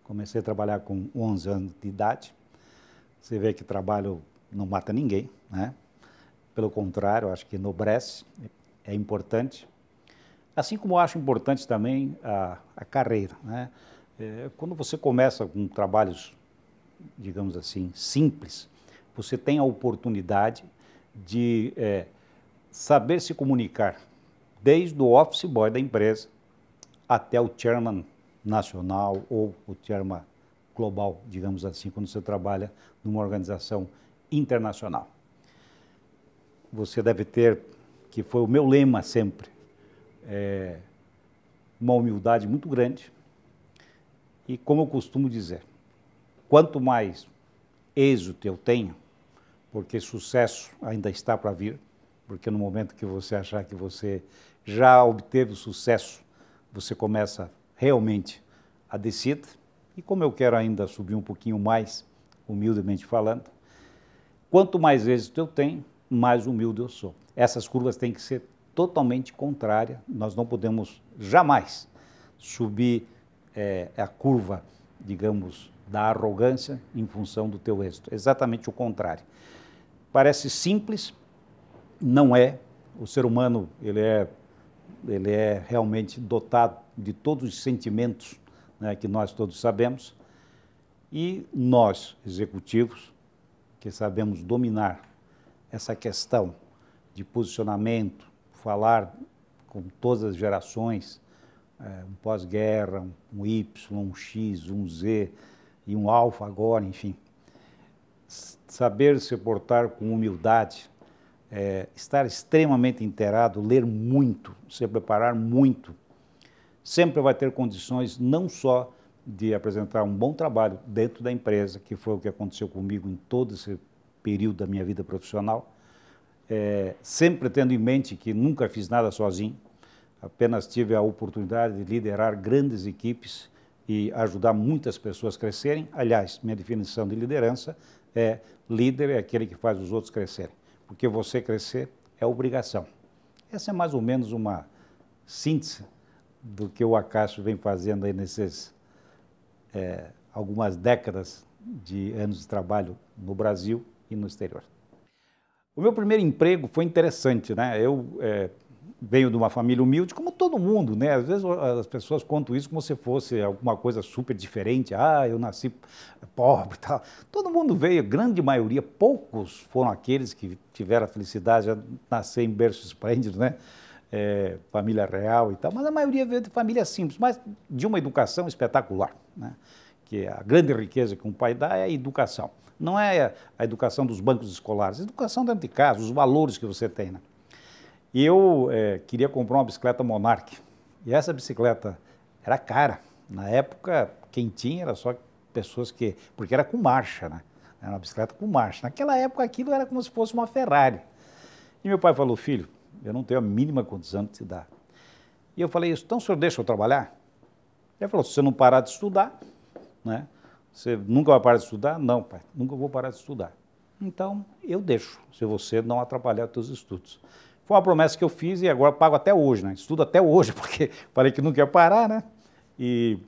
Comecei a trabalhar com 11 anos de idade. Você vê que trabalho não mata ninguém, né? Pelo contrário, acho que enobrece, é importante. Assim como eu acho importante também a carreira, né? Quando você começa com trabalhos, digamos assim, simples, você tem a oportunidade de saber se comunicar, desde o office boy da empresa até o chairman nacional ou o chairman global, digamos assim, quando você trabalha numa organização internacional. Você deve ter, que foi o meu lema sempre, uma humildade muito grande e, como eu costumo dizer, quanto mais êxito eu tenho, porque sucesso ainda está para vir, porque no momento que você achar que você já obteve o sucesso, você começa realmente a descida. E como eu quero ainda subir um pouquinho mais, humildemente falando, quanto mais êxito eu tenho, mais humilde eu sou. Essas curvas têm que ser totalmente contrárias, nós não podemos jamais subir a curva, digamos, da arrogância em função do teu êxito. Exatamente o contrário. Parece simples, não é. O ser humano, ele é realmente dotado de todos os sentimentos, né, que nós todos sabemos, e nós, executivos, que sabemos dominar essa questão de posicionamento, falar com todas as gerações, um pós-guerra, um Y, um X, um Z e um alfa agora, enfim. Saber se portar com humildade, estar extremamente inteirado, ler muito, se preparar muito, sempre vai ter condições não só de apresentar um bom trabalho dentro da empresa, que foi o que aconteceu comigo em todo esse período da minha vida profissional, sempre tendo em mente que nunca fiz nada sozinho, apenas tive a oportunidade de liderar grandes equipes e ajudar muitas pessoas a crescerem. Aliás, minha definição de liderança é: líder é aquele que faz os outros crescerem, porque você crescer é obrigação. Essa é mais ou menos uma síntese do que o Acácio vem fazendo aí nesses algumas décadas de anos de trabalho no Brasil e no exterior. O meu primeiro emprego foi interessante, né? Eu venho de uma família humilde, como todo mundo, né? Às vezes as pessoas contam isso como se fosse alguma coisa super diferente. Ah, eu nasci pobre e tal. Todo mundo veio, a grande maioria, poucos foram aqueles que tiveram a felicidade de nascer em berço esplêndido, né? Família real e tal, mas a maioria veio de família simples, mas de uma educação espetacular, né? Que a grande riqueza que um pai dá é a educação. Não é a educação dos bancos escolares, a educação dentro de casa, os valores que você tem, né? E eu queria comprar uma bicicleta Monarch, e essa bicicleta era cara. Na época, quem tinha era só pessoas que... porque era com marcha, né? Era uma bicicleta com marcha. Naquela época, aquilo era como se fosse uma Ferrari. E meu pai falou: filho, eu não tenho a mínima condição de te dar. E eu falei: então o senhor deixa eu trabalhar? Ele falou: se você não parar de estudar, né? Você nunca vai parar de estudar? Não, pai, nunca vou parar de estudar. Então, eu deixo, se você não atrapalhar os teus estudos. Foi uma promessa que eu fiz e agora pago até hoje, né? Estudo até hoje, porque falei que não quer parar, né? E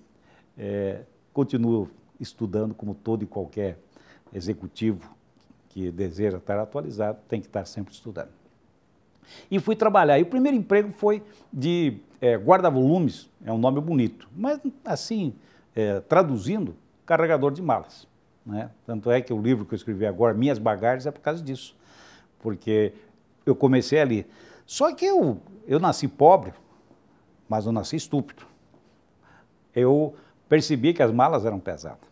continuo estudando como todo e qualquer executivo que deseja estar atualizado, tem que estar sempre estudando. E fui trabalhar. E o primeiro emprego foi de guarda-volumes, é um nome bonito, mas assim, traduzindo, carregador de malas, né? Tanto é que o livro que eu escrevi agora, Minhas Bagagens, é por causa disso, porque eu comecei ali. Só que eu nasci pobre, mas eu nasci estúpido. Eu percebi que as malas eram pesadas.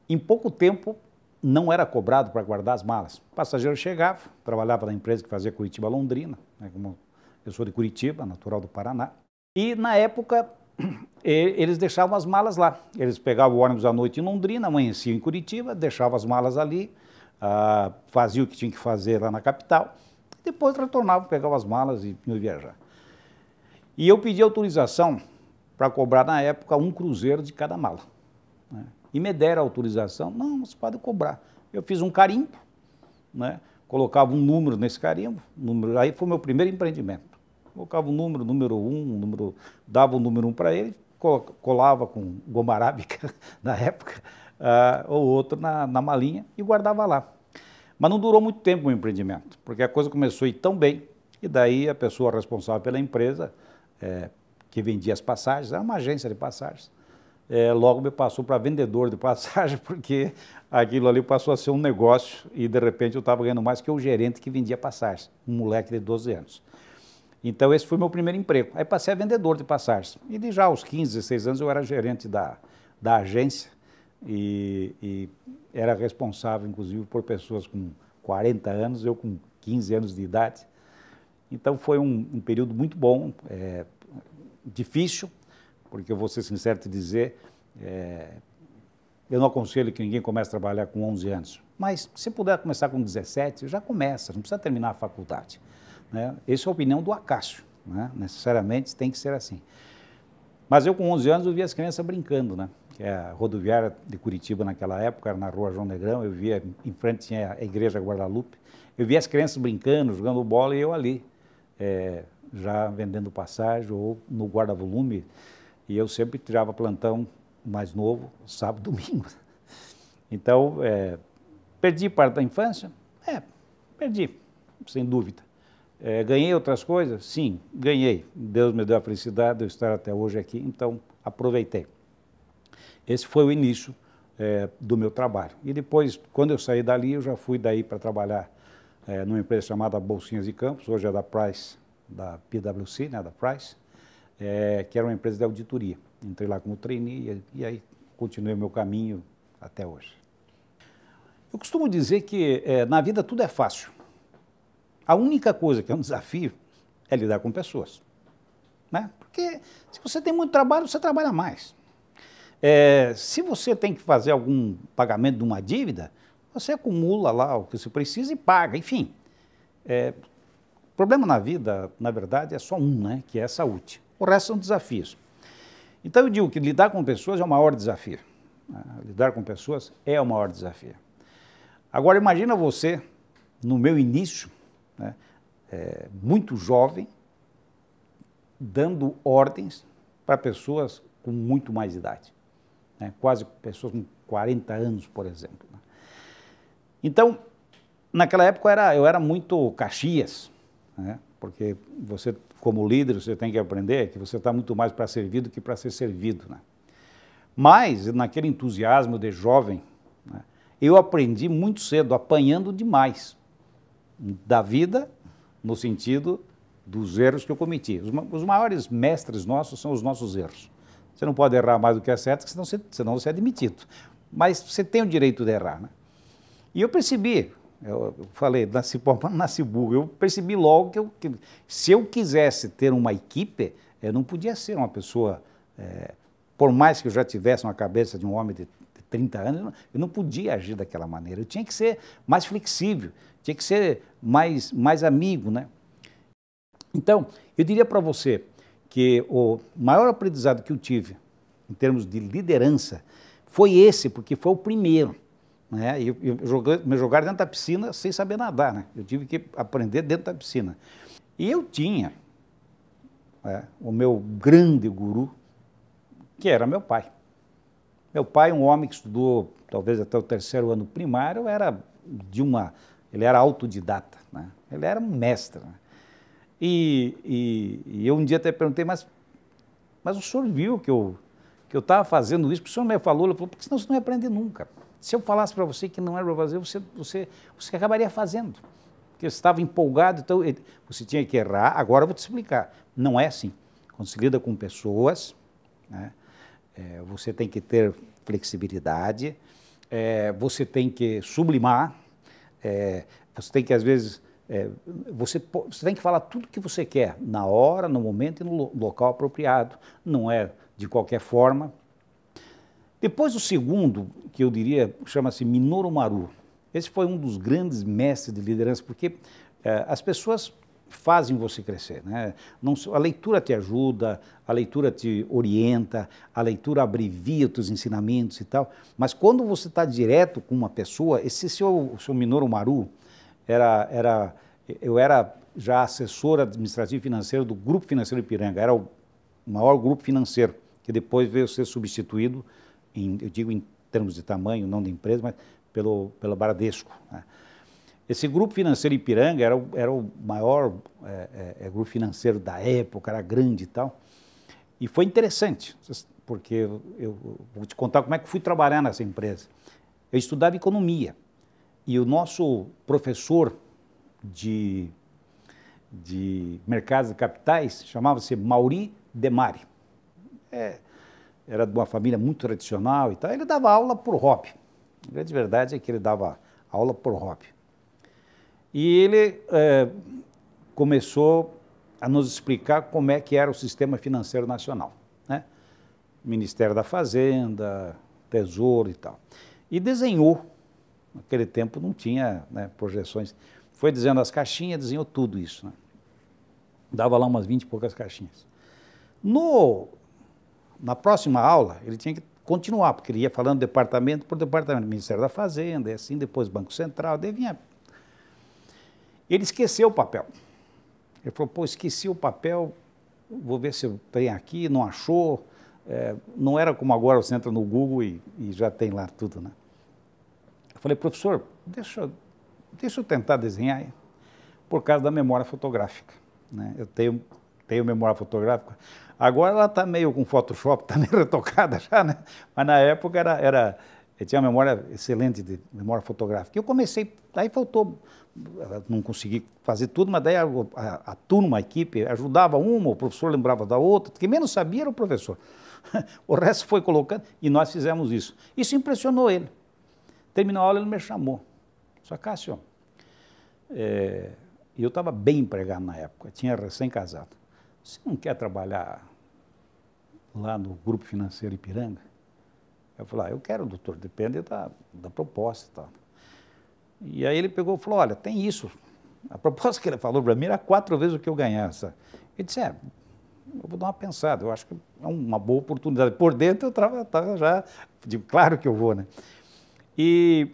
Em pouco tempo, não era cobrado para guardar as malas. O passageiro chegava, trabalhava na empresa que fazia Curitiba-Londrina, né, como eu sou de Curitiba, natural do Paraná, e na época eles deixavam as malas lá. Eles pegavam o ônibus à noite em Londrina, amanheciam em Curitiba, deixavam as malas ali, faziam o que tinha que fazer lá na capital, depois retornavam, pegavam as malas e iam viajar. E eu pedi autorização para cobrar, na época, 1 cruzeiro de cada mala, né? E me deram a autorização: não, você pode cobrar. Eu fiz um carimbo, né? Colocava um número nesse carimbo, aí foi o meu primeiro empreendimento. Colocava o número 1, dava o número 1 para ele, colava com goma arábica na época, ou outro na malinha e guardava lá. Mas não durou muito tempo o empreendimento, porque a coisa começou a ir tão bem, e daí a pessoa responsável pela empresa, que vendia as passagens, era uma agência de passagens, logo me passou para vendedor de passagem, porque aquilo ali passou a ser um negócio e de repente eu estava ganhando mais que o gerente que vendia passagens, um moleque de 12 anos. Então esse foi meu primeiro emprego. Aí passei a vendedor de passagens. E já aos 15, 16 anos eu era gerente da agência e era responsável, inclusive, por pessoas com 40 anos, eu com 15 anos de idade. Então foi um período muito bom, difícil, porque eu vou ser sincero te dizer, eu não aconselho que ninguém comece a trabalhar com 11 anos, mas se puder começar com 17, já começa, não precisa terminar a faculdade. Né? Essa é a opinião do Acácio, né? Necessariamente tem que ser assim. Mas eu com 11 anos eu via as crianças brincando, né? Que é a rodoviária de Curitiba naquela época, era na rua João Negrão, eu via, em frente tinha a igreja Guadalupe, eu via as crianças brincando, jogando bola e eu ali, já vendendo passagem ou no guarda-volume, e eu sempre tirava plantão mais novo, sábado e domingo. Então, perdi parte da infância? Perdi, sem dúvida. Ganhei outras coisas? Sim, ganhei. Deus me deu a felicidade de eu estar até hoje aqui, então aproveitei. Esse foi o início do meu trabalho. E depois, quando eu saí dali, eu já fui daí para trabalhar numa empresa chamada Bolsinhas de Campos, hoje é da Price, da PwC, né, da Price, que era uma empresa de auditoria. Entrei lá como trainee e aí continuei o meu caminho até hoje. Eu costumo dizer que na vida tudo é fácil. A única coisa que é um desafio é lidar com pessoas, né? Porque se você tem muito trabalho, você trabalha mais. Se você tem que fazer algum pagamento de uma dívida, você acumula lá o que você precisa e paga, enfim. O problema na vida, na verdade, é só um, né? Que é a saúde. O resto são desafios. Então eu digo que lidar com pessoas é o maior desafio. Lidar com pessoas é o maior desafio. Agora imagina você, no meu início, né, muito jovem, dando ordens para pessoas com muito mais idade, né, quase pessoas com 40 anos, por exemplo. Né. Então, naquela época eu era muito Caxias, né, porque você, como líder, você tem que aprender que você está muito mais para servir do que para ser servido. Né. Mas, naquele entusiasmo de jovem, né, eu aprendi muito cedo, apanhando demais da vida, no sentido dos erros que eu cometi. Os maiores mestres nossos são os nossos erros. Você não pode errar mais do que é certo, senão você é demitido. Mas você tem o direito de errar. Né? E eu percebi, eu falei, nasci pobre, nasci burro, eu percebi logo que se eu quisesse ter uma equipe, eu não podia ser uma pessoa, por mais que eu já tivesse uma cabeça de um homem de 30 anos, eu não podia agir daquela maneira. Eu tinha que ser mais flexível, tinha que ser mais amigo, né? Então, eu diria para você que o maior aprendizado que eu tive em termos de liderança foi esse, porque foi o primeiro. Né? Me jogaram dentro da piscina sem saber nadar, né? Eu tive que aprender dentro da piscina. E eu tinha o meu grande guru, que era meu pai. Meu pai, um homem que estudou talvez até o 3º ano primário, ele era autodidata, né? Ele era um mestre. Né? E eu um dia até perguntei, mas o senhor viu que eu estava fazendo isso? Porque o senhor me falou, ele falou, porque senão você não ia aprender nunca. Se eu falasse para você que não era para fazer, você acabaria fazendo. Porque você estava empolgado, então você tinha que errar. Agora eu vou te explicar. Não é assim. Quando se lida com pessoas, né, você tem que ter flexibilidade, você tem que sublimar, você tem que, às vezes, você tem que falar tudo o que você quer, na hora, no momento e no local apropriado, não é de qualquer forma. Depois o segundo, que eu diria, chama-se Minoru Maru. Esse foi um dos grandes mestres de liderança, porque as pessoas fazem você crescer. Né? A leitura te ajuda, a leitura te orienta, a leitura abrevia os ensinamentos e tal, mas quando você está direto com uma pessoa, esse seu Minoru Maru, eu era já assessor administrativo financeiro do Grupo Financeiro Ipiranga, era o maior grupo financeiro que depois veio ser substituído, eu digo em termos de tamanho, não de empresa, mas pelo Bradesco, né? Esse grupo financeiro Ipiranga era o maior grupo financeiro da época, era grande e tal. E foi interessante, porque eu vou te contar como é que fui trabalhar nessa empresa. Eu estudava economia e o nosso professor de mercados de capitais chamava-se Mauri Demari. Era de uma família muito tradicional e tal. Ele dava aula por hobby. A grande verdade é que ele dava aula por hobby. E ele começou a nos explicar como é que era o sistema financeiro nacional, né? Ministério da Fazenda, Tesouro e tal. E desenhou, naquele tempo não tinha, né, projeções, foi desenhando as caixinhas, desenhou tudo isso, né? Dava lá umas 20 e poucas caixinhas. Na próxima aula, ele tinha que continuar, porque ele ia falando departamento por departamento, Ministério da Fazenda, e assim, depois Banco Central, daí vinha. Ele esqueceu o papel. Ele falou, pô, esqueci o papel, vou ver se eu tenho aqui, não achou. Não era como agora, você entra no Google e já tem lá tudo, né? Eu falei, professor, deixa eu tentar desenhar aí, por causa da memória fotográfica, né? Eu tenho memória fotográfica. Agora ela está meio com Photoshop, está meio retocada já, né? Mas na época eu tinha uma memória excelente de memória fotográfica. Eu comecei, aí faltou, não consegui fazer tudo, mas daí a turma, a equipe, ajudava uma, o professor lembrava da outra, quem menos sabia era o professor. O resto foi colocando e nós fizemos isso. Isso impressionou ele. Terminou a aula, ele me chamou. Só Cássio, eu estava bem empregado na época, tinha recém-casado. Você não quer trabalhar lá no Grupo Financeiro Ipiranga? Eu falei, eu quero, doutor, depende da proposta e tal. E aí ele pegou e falou, olha, tem isso. A proposta que ele falou para mim era 4 vezes o que eu ganhava. Ele disse, eu vou dar uma pensada, eu acho que é uma boa oportunidade. Por dentro eu estava já, digo, claro que eu vou, né? E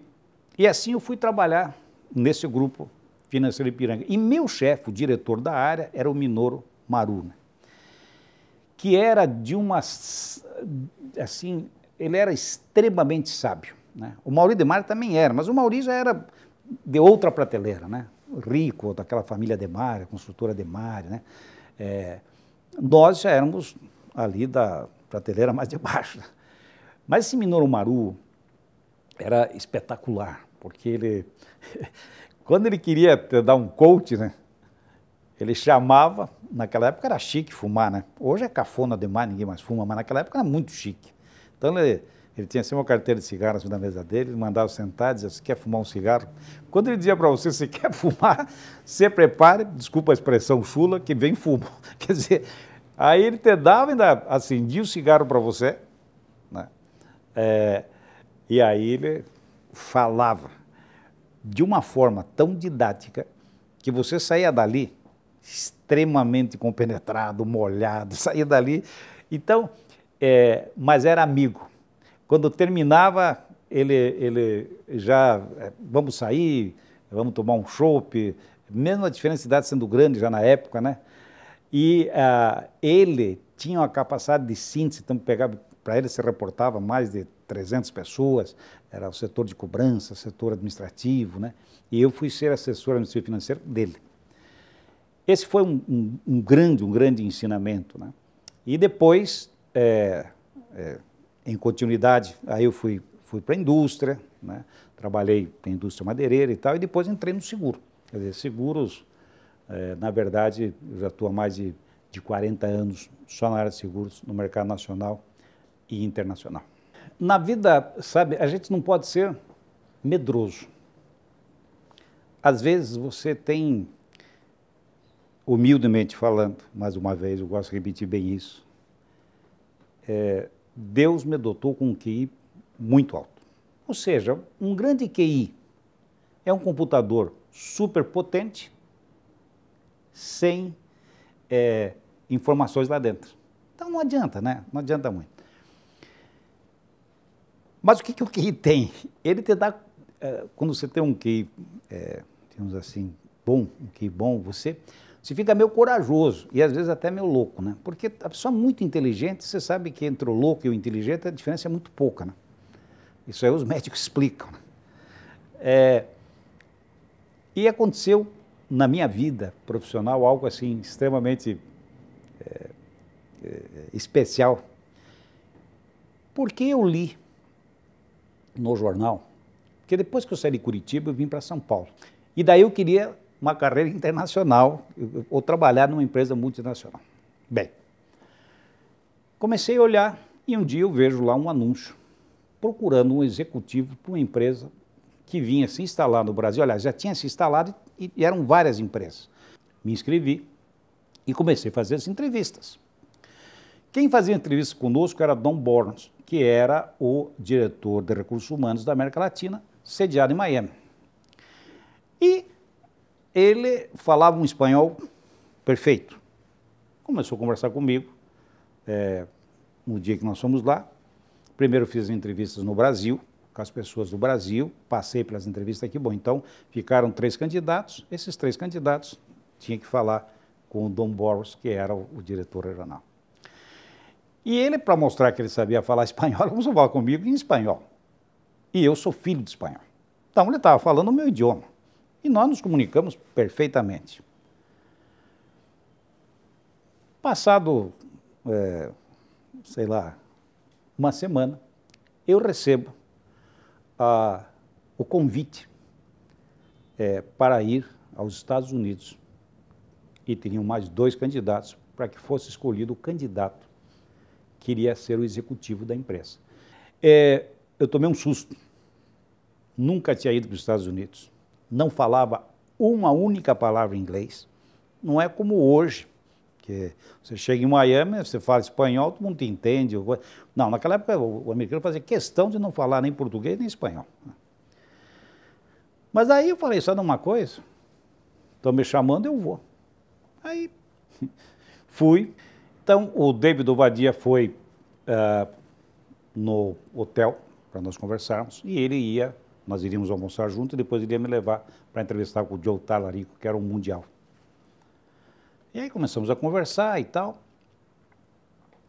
assim eu fui trabalhar nesse Grupo Financeiro Ipiranga. E meu chefe, o diretor da área, era o Minoru Maru, né? Que era de uma, assim, ele era extremamente sábio, né? O Mauri Demari também era, mas o Mauri já era de outra prateleira, né? Rico, daquela família Demari, construtora Demari, né? Nós já éramos ali da prateleira mais de baixo. Mas esse Minoru Maru era espetacular, porque ele, quando ele queria dar um coach, né? Ele chamava, naquela época era chique fumar, né? Hoje é cafona demais, ninguém mais fuma, mas naquela época era muito chique. Então ele tinha assim uma carteira de cigarros na mesa dele, ele mandava sentar, dizia, você quer fumar um cigarro? Quando ele dizia para você, você quer fumar, você prepare, desculpa a expressão chula, que vem fumo. Quer dizer, aí ele te dava, ainda acendia o cigarro para você, né? E aí ele falava de uma forma tão didática que você saía dali extremamente compenetrado, molhado, saía dali. Então, mas era amigo. Quando terminava, ele já, vamos sair, vamos tomar um chopp, mesmo a diferença de idade sendo grande já na época, né? E ele tinha uma capacidade de síntese, então para ele se reportava mais de 300 pessoas, era o setor de cobrança, setor administrativo, né? E eu fui ser assessor administrativo financeiro dele. Esse foi um grande ensinamento, né? E depois, em continuidade, aí eu fui para a indústria, né? Trabalhei na indústria madeireira e tal, e depois entrei no seguro. Quer dizer, seguros, na verdade, eu já estou há mais de 40 anos só na área de seguros, no mercado nacional e internacional. Na vida, sabe, a gente não pode ser medroso. Às vezes você tem, humildemente falando, mais uma vez, eu gosto de repetir bem isso, Deus me dotou com um QI muito alto. Ou seja, um grande QI é um computador super potente, sem informações lá dentro. Então não adianta, né? Não adianta muito. Mas o que o QI tem? Ele te dá, quando você tem um QI, digamos assim, bom, um QI bom, você você fica meio corajoso e às vezes até meio louco, né? Porque a pessoa muito inteligente, você sabe que entre o louco e o inteligente a diferença é muito pouca, né? Isso aí os médicos explicam, né? E aconteceu na minha vida profissional algo assim extremamente especial, porque eu li no jornal, porque depois que eu saí de Curitiba eu vim para São Paulo, e daí eu queria uma carreira internacional ou trabalhar numa empresa multinacional. Bem, comecei a olhar e um dia eu vejo lá um anúncio procurando um executivo para uma empresa que vinha se instalar no Brasil. Aliás, já tinha se instalado e eram várias empresas. Me inscrevi e comecei a fazer as entrevistas. Quem fazia entrevista conosco era Don Borns, que era o diretor de recursos humanos da América Latina, sediado em Miami. E ele falava um espanhol perfeito. Começou a conversar comigo no dia que nós fomos lá. Primeiro fiz entrevistas no Brasil, com as pessoas do Brasil, passei pelas entrevistas aqui. Bom, então ficaram 3 candidatos, esses 3 candidatos tinham que falar com o Don Borges, que era o diretor regional. E ele, para mostrar que ele sabia falar espanhol, começou a falar comigo em espanhol. E eu sou filho de espanhol. Então ele estava falando o meu idioma. E nós nos comunicamos perfeitamente. Passado, sei lá, uma semana, eu recebo o convite para ir aos Estados Unidos. E teriam mais 2 candidatos para que fosse escolhido o candidato que iria ser o executivo da empresa. Eu tomei um susto. Nunca tinha ido para os Estados Unidos. Não falava uma única palavra em inglês. Não é como hoje, que você chega em Miami, você fala espanhol, todo mundo te entende. Não, naquela época o americano fazia questão de não falar nem português nem espanhol. Mas aí eu falei, sabe uma coisa? Estão me chamando, eu vou. Aí fui. Então o David Ovadia foi no hotel para nós conversarmos e ele ia, nós iríamos almoçar junto e depois ele ia me levar para entrevistar com o Joe Talarico, que era um mundial. E aí começamos a conversar e tal.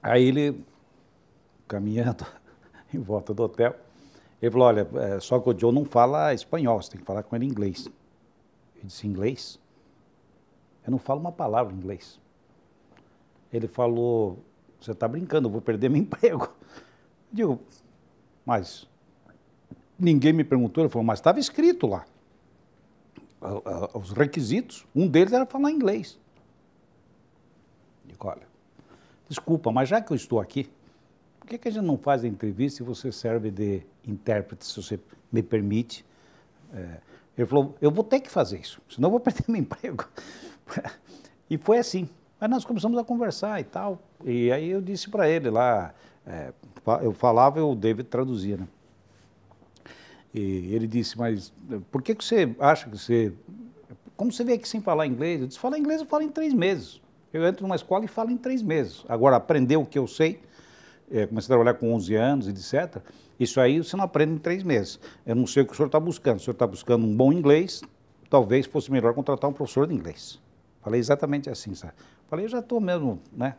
Aí ele, caminhando em volta do hotel, ele falou, olha, só que o Joe não fala espanhol, você tem que falar com ele em inglês. Eu disse, inglês? Eu não falo uma palavra em inglês. Ele falou, você está brincando, eu vou perder meu emprego. Eu digo, mas ninguém me perguntou. Ele falou, mas estava escrito lá. Os requisitos, um deles era falar inglês. Eu digo, olha, desculpa, mas já que eu estou aqui, por que a gente não faz a entrevista e você serve de intérprete, se você me permite? Ele falou, eu vou ter que fazer isso, senão eu vou perder meu emprego. E foi assim. Aí nós começamos a conversar e tal, e aí eu disse para ele lá, eu falava e o David traduzia, né? E ele disse, mas por que você acha que você... Como você veio aqui sem falar inglês? Eu disse, falar inglês eu falo em 3 meses. Eu entro numa escola e falo em 3 meses. Agora, aprender o que eu sei, comecei a trabalhar com 11 anos, etc. Isso aí você não aprende em 3 meses. Eu não sei o que o senhor está buscando. O senhor está buscando um bom inglês, talvez fosse melhor contratar um professor de inglês. Falei exatamente assim, sabe? Falei, eu já estou mesmo, né,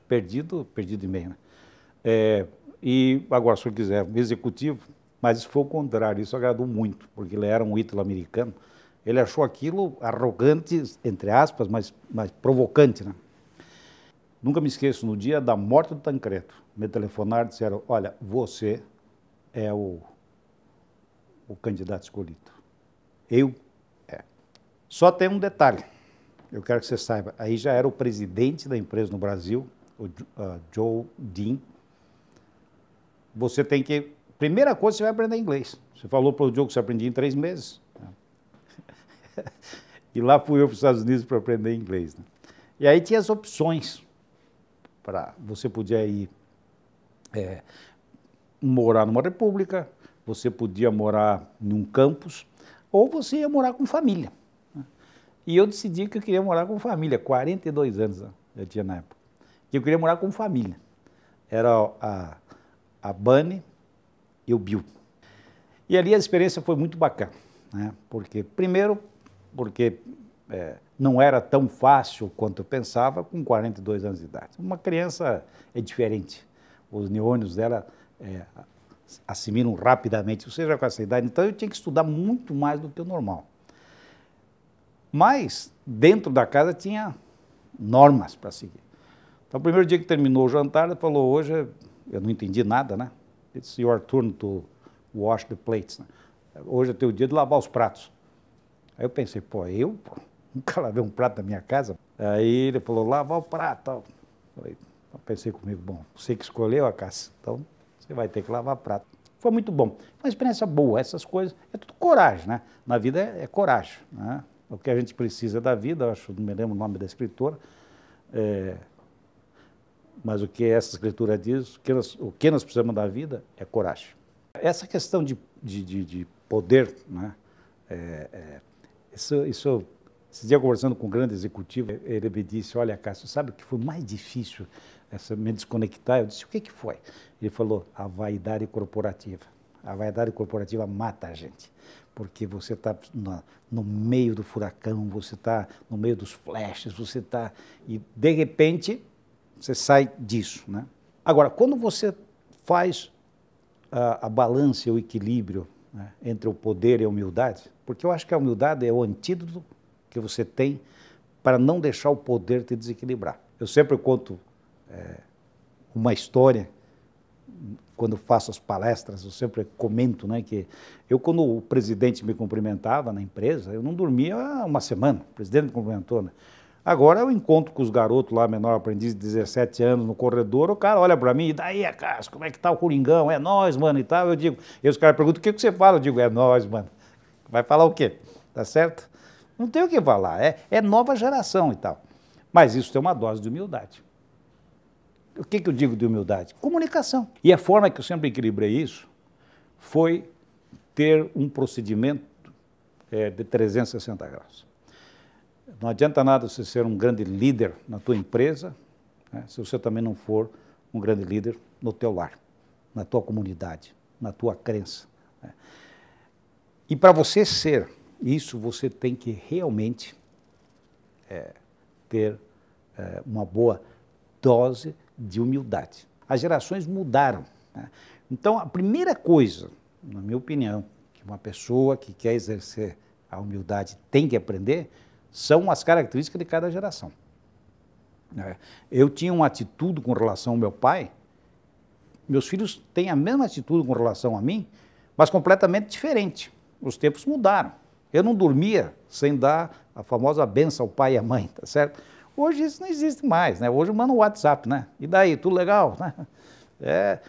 perdido e meio, né? E agora, se o senhor quiser, um executivo, mas isso foi o contrário, isso agradou muito, porque ele era um ítalo-americano, ele achou aquilo arrogante, entre aspas, mas provocante, né? Nunca me esqueço, no dia da morte do Tancredo, me telefonaram e disseram, olha, você é o candidato escolhido. Eu? Só tem um detalhe. Eu quero que você saiba, aí já era o presidente da empresa no Brasil, o Joe Dean. Você tem que... Primeira coisa, você vai aprender inglês. Você falou para o Joe que você aprendia em 3 meses. E lá fui eu para os Estados Unidos para aprender inglês, né? E aí tinha as opções. Você podia ir morar numa república, você podia morar em um campus, ou você ia morar com família. E eu decidi que eu queria morar com família, 42 anos eu tinha na época. Que eu queria morar com família. Era a Bunny e o Bill. E ali a experiência foi muito bacana, né? Primeiro, porque não era tão fácil quanto eu pensava com 42 anos de idade. Uma criança é diferente, os neurônios dela assimilam rapidamente, seja com essa idade. Então eu tinha que estudar muito mais do que o normal. Mas dentro da casa tinha normas para seguir. Então, o primeiro dia que terminou o jantar, ele falou, hoje, eu não entendi nada, né? It's your turn to wash the plates. Né? Hoje é teu dia de lavar os pratos. Aí eu pensei, eu nunca lavei um prato da minha casa. Aí ele falou, lavar o prato. Eu pensei comigo, bom, você que escolheu a casa, então você vai ter que lavar prato. Foi muito bom. Foi uma experiência boa, essas coisas, é tudo coragem, né? Na vida é coragem, né? O que a gente precisa da vida, eu acho, não me lembro o nome da escritora, mas o que essa escritura diz, o que nós precisamos da vida é coragem. Essa questão de poder, né? Esse dia conversando com um grande executivo, ele me disse, olha, Cássio, sabe o que foi mais difícil me desconectar? Eu disse, o que foi? Ele falou, a vaidade corporativa. A vaidade corporativa mata a gente, porque você está no meio do furacão, você está no meio dos flashes, você está... E, de repente, você sai disso, né? Agora, quando você faz a balança, o equilíbrio, né, entre o poder e a humildade, porque eu acho que a humildade é o antídoto que você tem para não deixar o poder te desequilibrar. Eu sempre conto uma história, quando faço as palestras, eu sempre comento, né, que eu, quando o presidente me cumprimentava na empresa, eu não dormia uma semana, o presidente me cumprimentou, né? Agora eu encontro com os garotos lá, menor aprendiz de 17 anos, no corredor, o cara olha para mim, e daí, Cássio, como é que tá o Coringão? É nóis, mano, e tal. Eu digo, e os caras perguntam, o que você fala? Eu digo, é nóis, mano. Vai falar o quê? Tá certo? Não tem o que falar, é nova geração e tal. Mas isso tem uma dose de humildade. O que eu digo de humildade? Comunicação. E a forma que eu sempre equilibrei isso foi ter um procedimento de 360 graus. Não adianta nada você ser um grande líder na tua empresa, né, se você também não for um grande líder no teu lar, na tua comunidade, na tua crença. Né. E para você ser isso, você tem que realmente ter uma boa dose de humildade. As gerações mudaram, né? Então, a primeira coisa, na minha opinião, que uma pessoa que quer exercer a humildade tem que aprender, são as características de cada geração. Eu tinha uma atitude com relação ao meu pai, meus filhos têm a mesma atitude com relação a mim, mas completamente diferente. Os tempos mudaram. Eu não dormia sem dar a famosa benção ao pai e à mãe, tá certo? Hoje isso não existe mais, né? Hoje eu mando um WhatsApp, né? E daí, tudo legal? Né?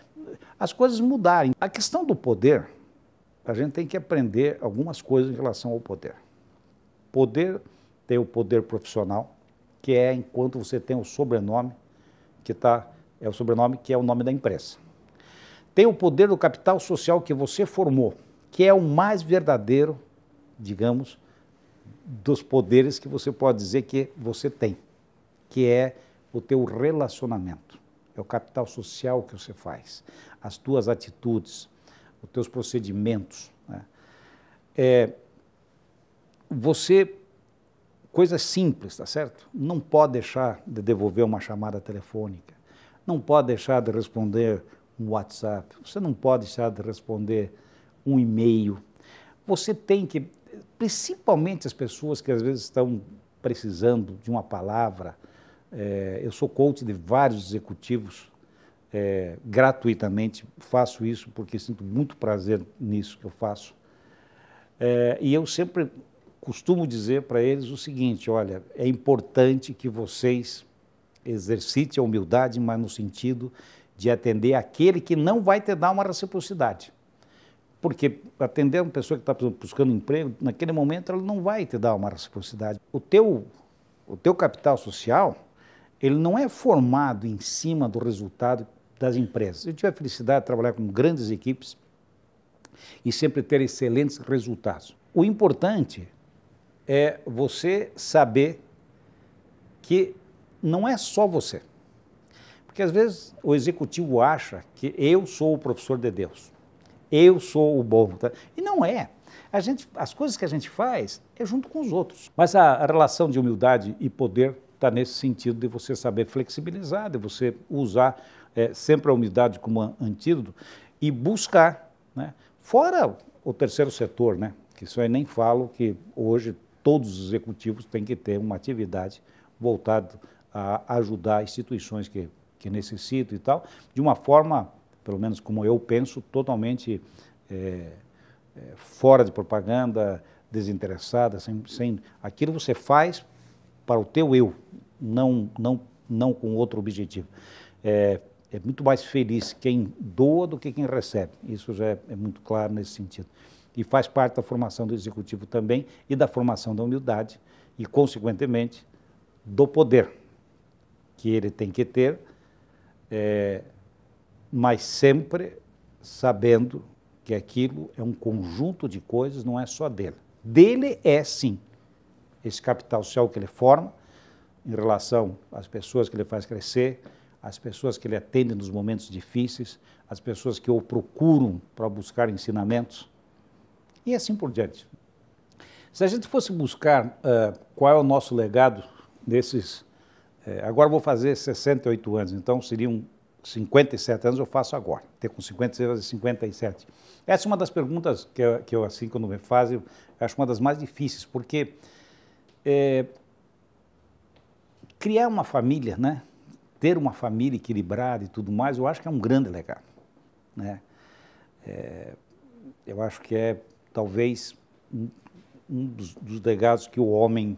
As coisas mudaram. A questão do poder, a gente tem que aprender algumas coisas em relação ao poder. Poder tem o poder profissional, que é enquanto você tem o sobrenome, é o sobrenome que é o nome da empresa. Tem o poder do capital social que você formou, que é o mais verdadeiro, digamos, dos poderes que você pode dizer que você tem, que é o teu relacionamento, é o capital social que você faz, as tuas atitudes, os teus procedimentos, né? Coisas simples, tá certo? Não pode deixar de devolver uma chamada telefônica, não pode deixar de responder um WhatsApp, você não pode deixar de responder um e-mail. Você tem que, principalmente as pessoas que às vezes estão precisando de uma palavra, eu sou coach de vários executivos, gratuitamente faço isso porque sinto muito prazer nisso que eu faço. E eu sempre costumo dizer para eles o seguinte, olha, é importante que vocês exercitem a humildade, mas no sentido de atender aquele que não vai te dar uma reciprocidade. Porque atender uma pessoa que está buscando emprego, naquele momento ela não vai te dar uma reciprocidade. O teu capital social, ele não é formado em cima do resultado das empresas. Eu tive a felicidade de trabalhar com grandes equipes e sempre ter excelentes resultados. O importante é você saber que não é só você. Porque às vezes o executivo acha que eu sou o professor de Deus, eu sou o bom, tá? E não é. as coisas que a gente faz é junto com os outros. Mas a relação de humildade e poder está nesse sentido de você saber flexibilizar, de você usar sempre a humildade como antídoto e buscar, né? Fora o terceiro setor, né? Que isso aí nem falo, que hoje todos os executivos têm que ter uma atividade voltada a ajudar instituições que necessitam e tal, de uma forma, pelo menos como eu penso, totalmente fora de propaganda, desinteressada, sem aquilo você faz para o teu eu, não com outro objetivo. É muito mais feliz quem doa do que quem recebe. Isso já é muito claro nesse sentido. E faz parte da formação do executivo também e da formação da humildade e, consequentemente, do poder que ele tem que ter, mas sempre sabendo que aquilo é um conjunto de coisas, não é só dele. Dele é, sim, esse capital social que ele forma em relação às pessoas que ele faz crescer, as pessoas que ele atende nos momentos difíceis, as pessoas que o procuram para buscar ensinamentos, e assim por diante. Se a gente fosse buscar qual é o nosso legado desses... agora eu vou fazer 68 anos, então seriam 57 anos, eu faço agora, ter com 56 e 57. Essa é uma das perguntas que eu assim, quando me fazem, acho uma das mais difíceis, porque criar uma família, né? Ter uma família equilibrada e tudo mais, eu acho que é um grande legado, né? Eu acho que é talvez um dos legados que o homem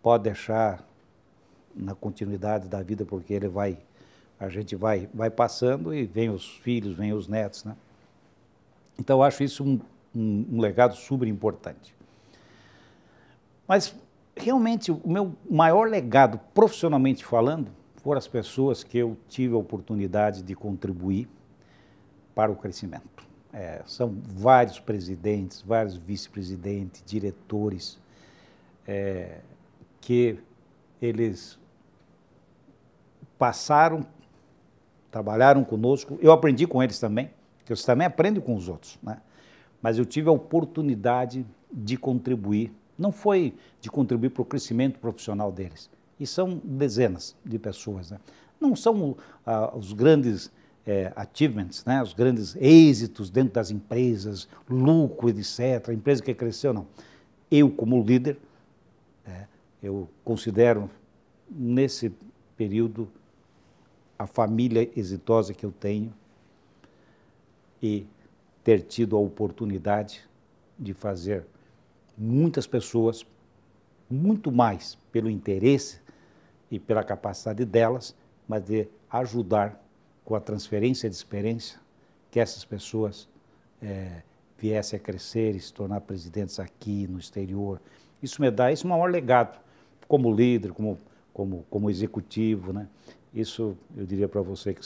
pode deixar na continuidade da vida, porque a gente vai passando e vem os filhos, vem os netos, né? Então eu acho isso um legado super importante. Mas realmente o meu maior legado, profissionalmente falando, foram as pessoas que eu tive a oportunidade de contribuir para o crescimento. São vários presidentes, vários vice-presidentes, diretores, que eles passaram, trabalharam conosco, eu aprendi com eles também, porque você também aprende com os outros, né? Mas eu tive a oportunidade de contribuir, não foi de contribuir para o crescimento profissional deles, e são dezenas de pessoas, né? Não são os grandes achievements, né? Os grandes êxitos dentro das empresas, lucro, etc., a empresa que cresceu, não. Eu, como líder, eu considero, nesse período, a família exitosa que eu tenho e ter tido a oportunidade de fazer muitas pessoas, muito mais pelo interesse e pela capacidade delas, mas de ajudar com a transferência de experiência que essas pessoas viessem a crescer e se tornar presidentes aqui, no exterior. Isso me dá, isso é o maior legado, como líder, como executivo, né? Isso eu diria para você que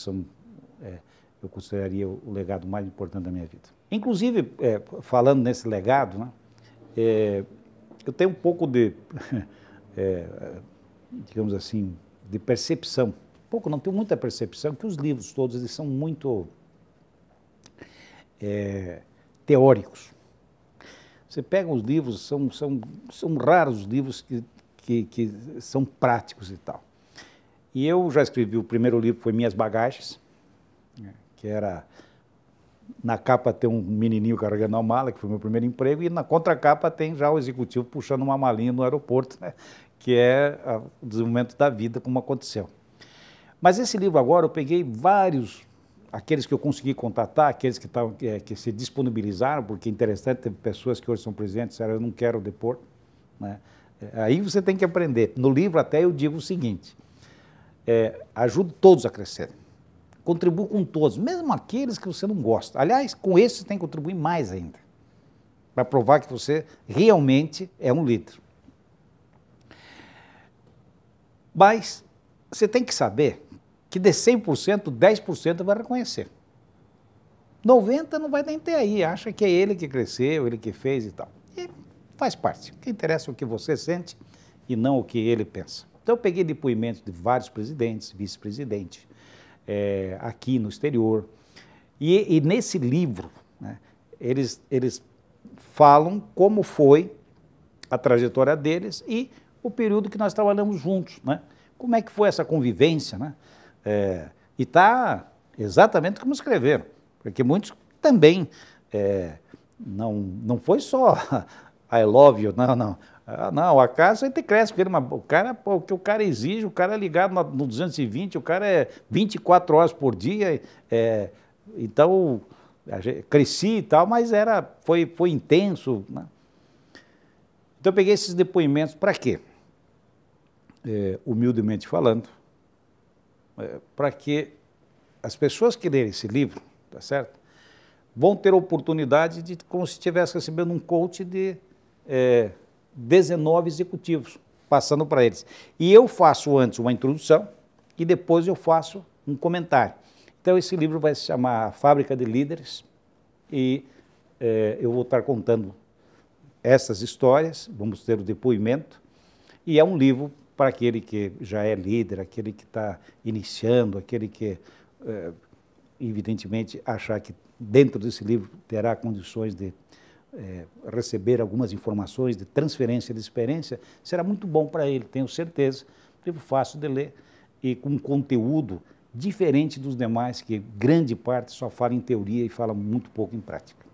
eu consideraria o legado mais importante da minha vida. Inclusive, falando nesse legado, né, eu tenho um pouco de, digamos assim, de percepção. Pouco, não tenho muita percepção, que os livros todos eles são muito teóricos. Você pega os livros, são raros os livros que são práticos e tal. E eu já escrevi, o primeiro livro foi Minhas Bagagens, que era, na capa tem um menininho carregando uma mala, que foi o meu primeiro emprego, e na contracapa tem já o executivo puxando uma malinha no aeroporto, né, que é o desenvolvimento da vida, como aconteceu. Mas esse livro agora, eu peguei vários, aqueles que eu consegui contatar, aqueles que se disponibilizaram, porque é interessante, teve pessoas que hoje são presidentes, disseram, eu não quero depor, né? Aí você tem que aprender. No livro até eu digo o seguinte, ajude todos a crescerem, contribua com todos, mesmo aqueles que você não gosta. Aliás, com esses você tem que contribuir mais ainda, para provar que você realmente é um líder. Mas você tem que saber que de 100%, 10% vai reconhecer. 90% não vai nem ter aí, acha que é ele que cresceu, ele que fez e tal. E faz parte. O que interessa é o que você sente e não o que ele pensa. Então eu peguei depoimentos de vários presidentes, vice-presidentes, aqui no exterior. E nesse livro, né, eles falam como foi a trajetória deles e o período que nós trabalhamos juntos, né? Como é que foi essa convivência, né? E está exatamente como escreveram, porque muitos também, não foi só I love you, não. Não, a casa a gente cresce, porque o que o cara exige, o cara é ligado no 220, o cara é 24 horas por dia, então cresci e tal, mas foi intenso, né? Então eu peguei esses depoimentos para quê? Humildemente falando, para que as pessoas que lerem esse livro, tá certo? Vão ter a oportunidade de, como se estivesse recebendo um coach de 19 executivos, passando para eles. E eu faço antes uma introdução e depois eu faço um comentário. Então esse livro vai se chamar A Fábrica de Líderes e eu vou estar contando essas histórias, vamos ter o depoimento, e é um livro para aquele que já é líder, aquele que está iniciando, aquele que, evidentemente, achar que dentro desse livro terá condições de receber algumas informações de transferência de experiência, será muito bom para ele, tenho certeza. Livro fácil de ler e com conteúdo diferente dos demais, que grande parte só fala em teoria e fala muito pouco em prática.